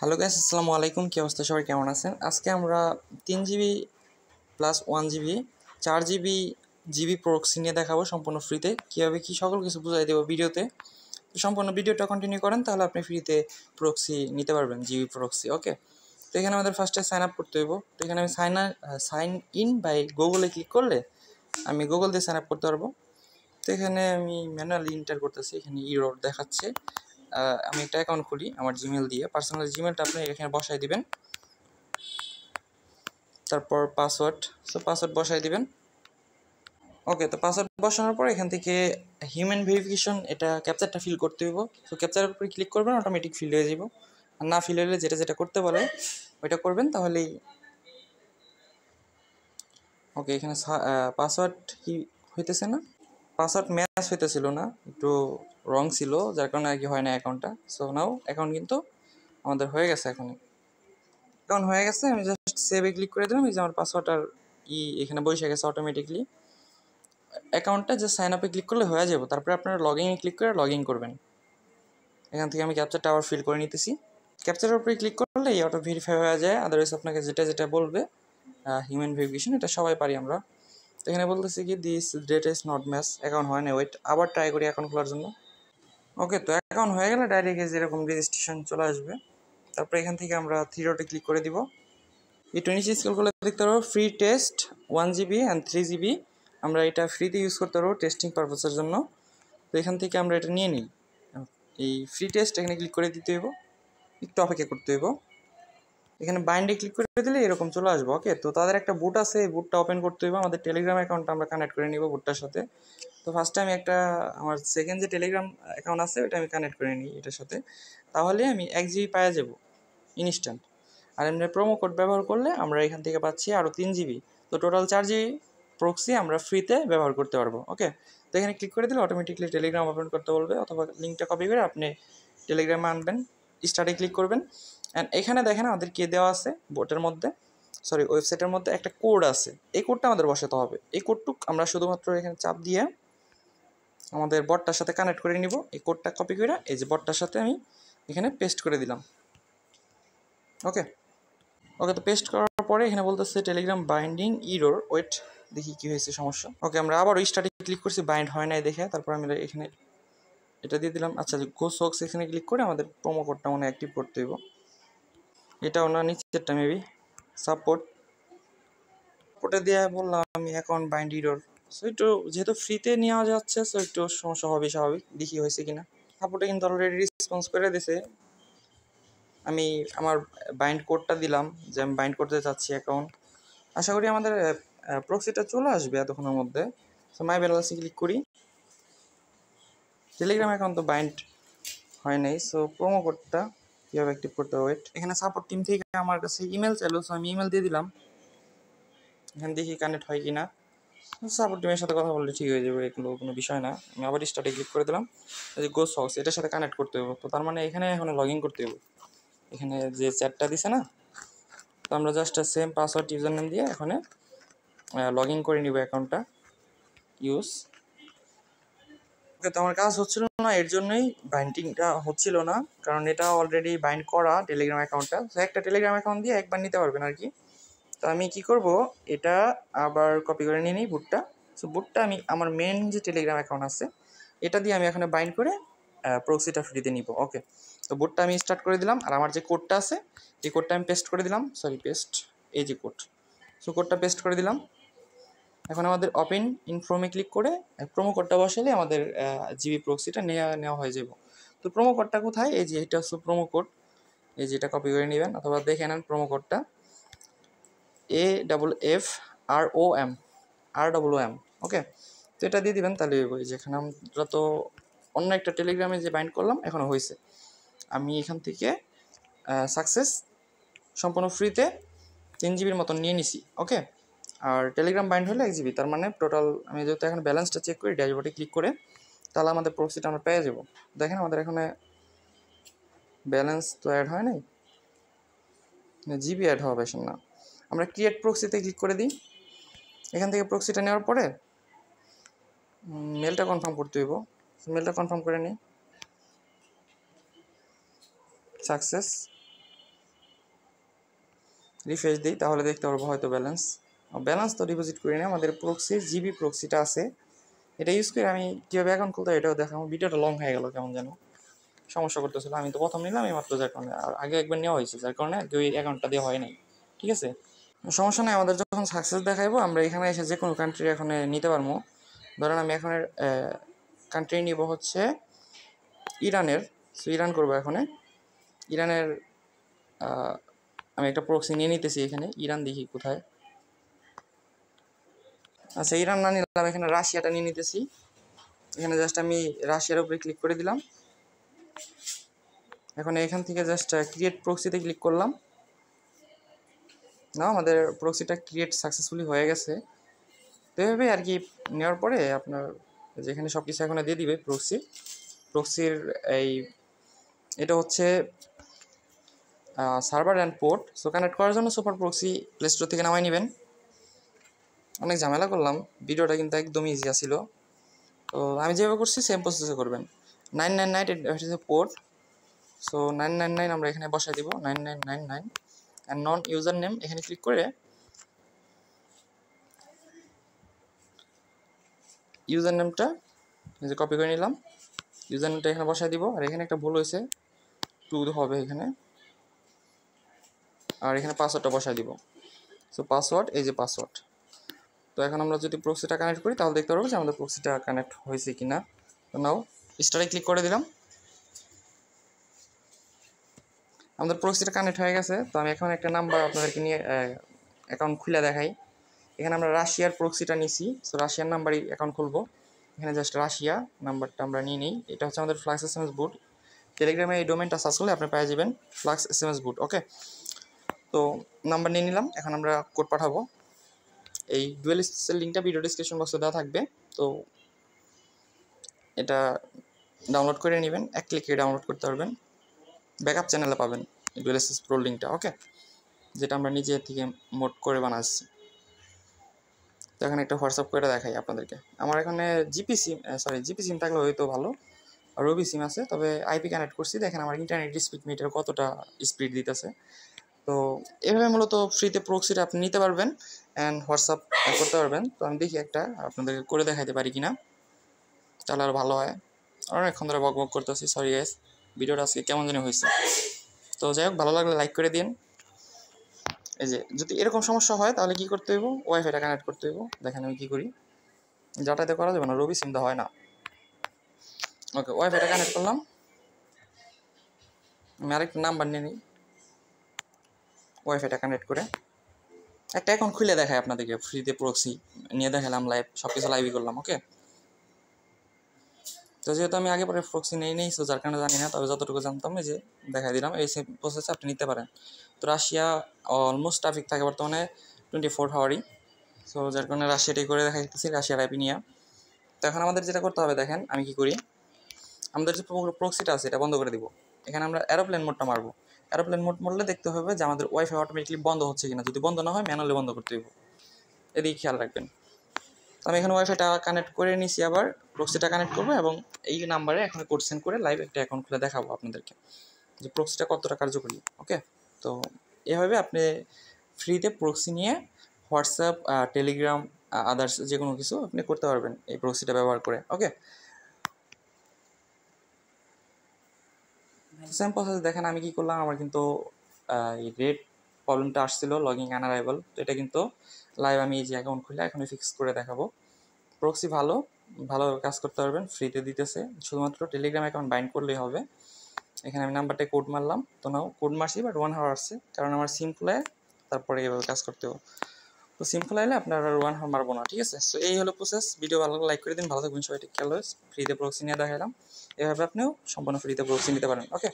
Hello guys, আসসালামু আলাইকুম। কী অবস্থা, সবাই কেমন আছেন? আজকে আমরা 3 GB plus 1 GB 4 GB proxy নিয়ে দেখাবো সম্পূর্ণ ফ্রিতে। কীভাবে কী সকল কিছু বুঝাই দেবো ভিডিওতে। তো সম্পূর্ণ ভিডিওটা কন্টিনিউ করেন, তাহলে আপনি ফ্রিতে প্রক্সি নিতে পারবেন, জিবি প্রক্সি। ওকে, তো এখানে আমাদের ফার্স্টে সাইন আপ করতে হইব। তো এখানে আমি সাইন ইন বাই গুগলে ক্লিক করলে আমি গুগল দিয়ে সাইন আপ করতে পারবো। তো এখানে আমি ম্যানুয়ালি এন্টার করতেছি, এখানে ইরর দেখাচ্ছে। আমি একটা অ্যাকাউন্ট খুলি আমার জিমেল দিয়ে, পার্সোনাল জিমেলটা আপনি এখানে বসাই দিবেন। তারপর পাসওয়ার্ড, পাসওয়ার্ড বসাই দিবেন। ওকে, তো পাসওয়ার্ড বসানোর পর এখান থেকে হিউম্যান ভেরিফিকেশন, এটা ক্যাপচারটা ফিল করতে হইব। তো ক্যাপচারের উপরে ক্লিক করবেন, অটোমেটিক ফিল হয়ে যাব। আর না ফিল হলে যেটা যেটা করতে বলে ওইটা করবেন, তাহলেই। ওকে, এখানে পাসওয়ার্ড কি হইতেছে না, পাসওয়ার্ড ম্যাচ হইতেছিল না, একটু রং ছিল, যার কারণে আর কি হয় না অ্যাকাউন্টটা। সো নাও অ্যাকাউন্ট কিন্তু আমাদের হয়ে গেছে। এখন অ্যাকাউন্ট হয়ে গেছে, আমি জাস্ট সেভে ক্লিক করে দিলাম। এই যে আমার পাসওয়ার্ড আর এখানে বসে গেছে অটোমেটিকলি। অ্যাকাউন্টটা যে সাইন আপে ক্লিক করলে হয়ে যাবে। তারপরে আপনারা লগ ইনে ক্লিক করে লগ ইন করবেন। এখান থেকে আমি ক্যাপচারটা আবার ফিল করে নিতেছি। ক্যাপচারের উপরে ক্লিক করলে এই অটো ভেরিফাই হয়ে যায়। আদারওয়াইজ আপনাকে যেটা যেটা বলবে হিউম্যান ভেরিফিকেশন, এটা সবাই পারি আমরা। তো এখানে বলতেছি কি this data is not match, account হয় না, ওয়েট আবার ট্রাই করি অ্যাকাউন্ট খোলার জন্য। ওকে, তো অ্যাকাউন্ট হয়ে গেলে ডাইরেক্ট যেরকম রেজিস্ট্রেশন চলে আসবে। তারপরে এখান থেকে আমরা থ্রি ডটে ক্লিক করে দিব। এই 26 স্কুল করলে দেখতে পারবো free test 1 GB and 3 GB. আমরা এটা ফ্রিতে ইউজ করতে পারবো টেস্টিং পারপাসের জন্য। তো এখান থেকে আমরা এটা নিয়ে নিই। এই ফ্রি টেস্ট এখানে ক্লিক করে দিতে হইব, একটু অপেক্ষা করতে হইব। এখানে বাইন্ডে ক্লিক করে দিলে এরকম চলে আসবো। ওকে, তো তাদের একটা বুট আছে, এই বুটটা ওপেন করতে হইব। আমাদের টেলিগ্রাম অ্যাকাউন্টটা আমরা কানেক্ট করে নিব বুটটার সাথে। তো ফার্স্টে আমি আমার সেকেন্ড যে টেলিগ্রাম অ্যাকাউন্ট আছে ওটা আমি কানেক্ট করে নিই এটার সাথে, তাহলে আমি 1 জিবি পাওয়া যাব ইনস্ট্যান্ট। আর এমনি প্রোমো কোড ব্যবহার করলে আমরা এখান থেকে পাচ্ছি আরও 3 জিবি। তো টোটাল 4 জিবি প্রক্সি আমরা ফ্রিতে ব্যবহার করতে পারবো। ওকে, তো এখানে ক্লিক করে দিলে অটোমেটিকলি টেলিগ্রাম ওপেন করতে বলবে, অথবা লিঙ্কটা কপি করে আপনি টেলিগ্রামে আনবেন, স্টার্টে ক্লিক করবেন। অ্যান্ড এখানে দেখেন আমাদের কে দেওয়া আছে বোটের মধ্যে, সরি ওয়েবসাইটের মধ্যে একটা কোড আছে। এই কোডটা আমাদের বসাতে হবে। এই কোডটুক আমরা শুধুমাত্র এখানে চাপ দিয়ে আমাদের বটটার সাথে কানেক্ট করে নিব। এই কোডটা কপি করে এই যে বটটার সাথে আমি এখানে পেস্ট করে দিলাম। ওকে, ওকে, তো পেস্ট করার পরে এখানে বলতেছে টেলিগ্রাম বাইন্ডিং ইরর, ওয়েট দেখি কী হয়েছে সমস্যা। ওকে, আমরা আবার স্টার্টে ক্লিক করছি, বাইন্ড হয় নাই দেখে। তারপর আমরা এখানে এটা দিয়ে দিলাম। আচ্ছা, গো সক্স এখানে ক্লিক করে আমাদের প্রোমো কোডটা মনে অ্যাক্টিভ করতে হইব। এটাও না, নিচেরটা মেবি সাপোর্ট, ওটা দিয়ে বললাম আমি অ্যাকাউন্ট বাইন্ড ইরর। সো একটু যেহেতু ফ্রিতে নেওয়া যাচ্ছে, সো একটু সমস্যা হবে স্বাভাবিক। দেখি হয়েছে কিনা। সাপোর্টে কিন্তু অলরেডি রেসপন্স করে দিছে। আমি আমার বাইন্ড কোডটা দিলাম যে আমি বাইন্ড করতে চাচ্ছি অ্যাকাউন্ট। আশা করি আমাদের প্রক্সিটা চলে আসবে এতক্ষণের মধ্যে। সো মাই ব্যালেন্সে ক্লিক করি। টেলিগ্রাম অ্যাকাউন্ট তো বাইন্ড হয় নাই। সো প্রোমো কোডটা কীভাবে অ্যাক্টিভ করতে হবে, ওয়েট। এখানে সাপোর্ট টিম থেকে আমার কাছে ইমেল চাইলো, সো আমি ইমেল দিয়ে দিলাম। এখানে দেখি কানেক্ট হয় কি না। সাপোর্ট টিমের সাথে কথা বললে ঠিক হয়ে যাবে, এগুলো কোনো বিষয় না। আমি আবার স্টার্টে ক্লিক করে দিলাম। এই যে গো সক্স, এটার সাথে কানেক্ট করতে হবে। তো তার মানে এখানে এখন লগ ইন করতে হবে। এখানে যে চ্যাটটা দিছে না, তো আমরা just same password user name দিয়ে এখানে লগ ইন করে নিব অ্যাকাউন্টটা ইউজ। ওকে, তো আমার কাজ হচ্ছিল না, এর জন্যই বাইন্ডিংটা হচ্ছিল না, কারণ এটা অলরেডি বাইন্ড করা টেলিগ্রাম অ্যাকাউন্টটা। তো একটা টেলিগ্রাম অ্যাকাউন্ট দিয়ে একবার নিতে পারবেন আর কি। তো আমি কি করব, এটা আবার কপি করে নিয়ে নিই বুটটা। সো বুটটা আমি আমার মেন যে টেলিগ্রাম অ্যাকাউন্ট আছে এটা দিয়ে আমি এখানে বাইন্ড করে প্রক্সিটা ফ্রিতে নিব। ওকে, তো বুটটা আমি স্টার্ট করে দিলাম। আর আমার যে কোডটা আছে এই কোডটা আমি পেস্ট করে দিলাম, সরি পেস্ট, এই যে কোড। সো কোডটা পেস্ট করে দিলাম। এখন আমাদের ওপেন ইন ক্রোমে ক্লিক করে প্রোমো কোডটা বসালে আমাদের জিবি প্রক্সিটা নেওয়া হয়ে যাব। তো প্রোমো কোডটা কোথায়, এই যে এটা হচ্ছে প্রোমো কোড, এই যে এটা কপি করে নেবেন অথবা দেখে নেন। প্রোমো কোডটা AFFROM। ওকে, তো এটা দিয়ে দিবেন, তাহলে ওই যেখানে আমরা তো অন্য একটা টেলিগ্রামে যে বাইন্ড করলাম এখনও হয়েছে। আমি এখান থেকে সাকসেস সম্পূর্ণ ফ্রিতে 3 জিবির মতন নিয়ে নিছি। ওকে, আর টেলিগ্রাম বাইন্ড হলে 1 জিবি, তার মানে টোটাল আমি যেহেতু এখন ব্যালেন্সটা চেক করি ড্যাশবোর্ডে ক্লিক করে, তাহলে আমাদের প্রক্সিটা আমরা পেয়ে যাব। দেখেন আমাদের এখানে ব্যালেন্স তো অ্যাড হয় নাই, জিবি অ্যাড হবে না। আমরা ক্রিয়েট প্রক্সিতে ক্লিক করে দিই। এখান থেকে প্রক্সিটা নেওয়ার পরে মেলটা কনফার্ম করতে হইব। মেলটা কনফার্ম করে নিই, সাকসেস। রিফ্রেশ দিই তাহলে দেখতে পারবো হয়তো ব্যালেন্স তো ডিপোজিট করি না, আমাদের প্রক্সির জিবি প্রক্সিটা আছে, এটা ইউজ করে আমি কীভাবে অ্যাকাউন্ট খুলতে হয় এটাও দেখাবো। ভিডিওটা লং হয়ে গেল কেমন যেন সমস্যা করতেছিল, আমি তো প্রথম নিলাম এই মাত্র, যার কারণে আর আগে একবার নেওয়া হয়েছে যার কারণে ওই অ্যাকাউন্টটা দেওয়া হয় নাই। ঠিক আছে, সমস্যা নেই, আমাদের যখন সাকসেস দেখাইবো আমরা এখানে এসে যে কোনো কান্ট্রি এখন নিতে পারবো। ধরেন আমি এখন কান্ট্রি নিব হচ্ছে ইরানের, সো ইরান করবো এখন। ইরানের আমি একটা প্রক্সি নিয়ে নিতেছি এখানে, ইরান দেখি কোথায়। আচ্ছা ইরান না নিলাম, এখানে রাশিয়াটা নিয়ে নিতেছি। এখানে জাস্ট আমি রাশিয়ার উপরে ক্লিক করে দিলাম। এখন এখান থেকে জাস্ট ক্রিয়েট প্রক্সিতে ক্লিক করলাম। না আমাদের প্রক্সিটা ক্রিয়েট সাকসেসফুলি হয়ে গেছে। তো এভাবে আর কি নেওয়ার পরে আপনার যেখানে সব কিছু এখন দিয়ে দিবে প্রক্সির এই এটা হচ্ছে server and port. So connect করার জন্য সুপার প্রক্সি প্লে স্টোর থেকে নামাই নেবেন। অনেক ঝামেলা করলাম, ভিডিওটা কিন্তু একদমই ইজি ছিল। তো আমি যেভাবে করছি সেম প্রসেসে করবেন। 999 এটা হচ্ছে পোর্ট, সো 999 আমরা এখানে বসাই দিব 9999 অ্যান্ড নন ইউজার নেম এখানে ক্লিক করে ইউজার নেমটা যে কপি করে নিলাম, ইউজার নেমটা এখানে বসাই দিব। আর এখানে একটা ভুল হয়েছে, 2 হবে এখানে, আর এখানে পাসওয়ার্ডটা বসাই দিব। সো পাসওয়ার্ড, এই যে পাসওয়ার্ড। তো এখন আমরা যদি প্রক্সিটা কানেক্ট করি তাহলে দেখতে পারবো যে আমাদের প্রক্সিটা কানেক্ট হয়েছে কি না। তো নাও স্টারে ক্লিক করে দিলাম, আমাদের প্রক্সিটা কানেক্ট হয়ে গেছে। তো আমি এখন একটা নাম্বার আপনাদেরকে নিয়ে অ্যাকাউন্ট খুলে দেখাই। এখানে আমরা রাশিয়ার প্রক্সিটা নিছি, সো রাশিয়ার নাম্বারই অ্যাকাউন্ট খুলবো। এখানে জাস্ট রাশিয়া নাম্বারটা আমরা নিয়ে নিই, এটা হচ্ছে আমাদের ফ্লাক্স SMS বুট। টেলিগ্রামে এই ডোমেনটা সার্চ করলে আপনি পেয়ে যাবেন ফ্লাক্স SMS বুট। ওকে, তো নাম্বার নিয়ে নিলাম, এখন আমরা কোড পাঠাবো। এই ডুয়েল স্পেসের লিঙ্কটা ভিডিও ডিসক্রিপশন বক্সে দেওয়া থাকবে, তো এটা ডাউনলোড করে নেবেন, এক ক্লিকে ডাউনলোড করতে পারবেন। ব্যাকআপ চ্যানেলে পাবেন ডুয়েল স্পেস প্রো লিঙ্কটা। ওকে, যেটা আমরা নিজে থেকে মোড করে বানাচ্ছি। তো এখানে একটা হোয়াটসঅ্যাপ করে দেখাই আপনাদেরকে। আমার এখানে জিপি সিম থাকলে হয়তো ভালো, আর রবি সিম আছে, তবে আইপি কানেক্ট করছি। দেখেন আমার ইন্টারনেট স্পিড মিটার কতটা স্পিড দিতেছে। তো এভাবে মূলত ফ্রিতে প্রক্সিটা আপনি নিতে পারবেন অ্যান্ড হোয়াটসঅ্যাপ করতে পারবেন। তো আমি দেখি একটা আপনাদেরকে করে দেখাইতে পারি কিনা, তাহলে আর ভালো হয়। অনেকক্ষণ ধরে বক করতেছি, সরি গাইস, ভিডিওটা আজকে কেমন জানি হয়েছে। তো যাই হোক, ভালো লাগলে লাইক করে দিন। এই যে যদি এরকম সমস্যা হয় তাহলে কি করতে হইব, ওয়াইফাইটা কানেক্ট করতে হইব। দেখেন আমি কী করি, ডাটাতে করা যাবে না, রবি সিমটা হয় না। ওকে, ওয়াইফাইটা কানেক্ট করলাম। আমি আরেকটা নাম্বার নিয়ে নিই, ওয়াইফাইটা কানেক্ট করে একটা অ্যাকাউন্ট খুলে দেখায় আপনাদেরকে। ফ্রিতে প্রক্সি নিয়ে দেখালাম, লাইভ সব কিছু লাইভই করলাম। ওকে, তো যেহেতু আমি আগে পরে প্রক্সি নেই সো যার কারণে জানি না, তবে যতটুকু জানতাম এই যে দেখাই দিলাম, এই সেম প্রসেসে আপনি নিতে পারেন। তো রাশিয়া অলমোস্ট ট্রাফিক থাকে বর্তমানে 24 আওয়ারই, সো যার কারণে রাশিয়াটাই করে দেখা দিতেছি, রাশিয়ার আইপি নিয়ে। তো এখন আমাদের যেটা করতে হবে, দেখেন আমি কি করি, আমাদের যে প্রক্সিটা আছে এটা বন্ধ করে দিব। এখানে আমরা এরোপ্লেন মোডটা মারবো। এরোপ্লেন মোড মারলে দেখতে হবে যে আমাদের ওয়াইফাই অটোমেটিকলি বন্ধ হচ্ছে কিনা, যদি বন্ধ না হয় ম্যানুয়ালি বন্ধ করতে হবে, এদিকে খেয়াল রাখবেন। তো আমি এখানে ওয়াইফাইটা কানেক্ট করে নিছি, আবার প্রক্সিটা কানেক্ট করবো এবং এই নাম্বারে এখন কোড সেন্ড করে লাইভ একটা অ্যাকাউন্ট খুলে দেখাবো আপনাদেরকে যে প্রক্সিটা কতটা কার্যকরী। ওকে, তো এভাবে আপনি ফ্রিতে প্রক্সি নিয়ে হোয়াটসঅ্যাপ, টেলিগ্রাম, আদার্স যে কোনো কিছু আপনি করতে পারবেন এই প্রক্সিটা ব্যবহার করে। ওকে, সেম প্রসেস দেখেন আমি কি করলাম, আমার কিন্তু এই রেড প্রবলেমটা আসছিল, লগিং আনঅ্যারাইভাল। তো এটা কিন্তু লাইভ আমি এই যে অ্যাকাউন্ট খুলে এখনই ফিক্স করে দেখাবো। প্রক্সি ভালো কাজ করতে পারবেন, ফ্রিতে দিতেছে, শুধুমাত্র টেলিগ্রাম অ্যাকাউন্ট বাইন্ড করলেই হবে। এখানে আমি নাম্বারটায় কোড মারলাম, তো নাও কোড মারছি, বাট 1 আওয়ার আসছে, কারণ আমার সিম খুলে তারপরে এভাবে কাজ করতে হবে। তো সিম খোলাইলে আপনার আর 1 আওয়ার মারবো না। ঠিক আছে, সো এই হলো প্রসেস। ভিডিও ভালো লাইক করে দিন, ভালো থাকবেন সবাই, ঠিক খেয়াল ফ্রিতে প্রক্সি নিয়ে দেখালাম, এভাবে আপনিও সম্পূর্ণ ফ্রিতে প্রক্সি নিতে পারেন। ওকে।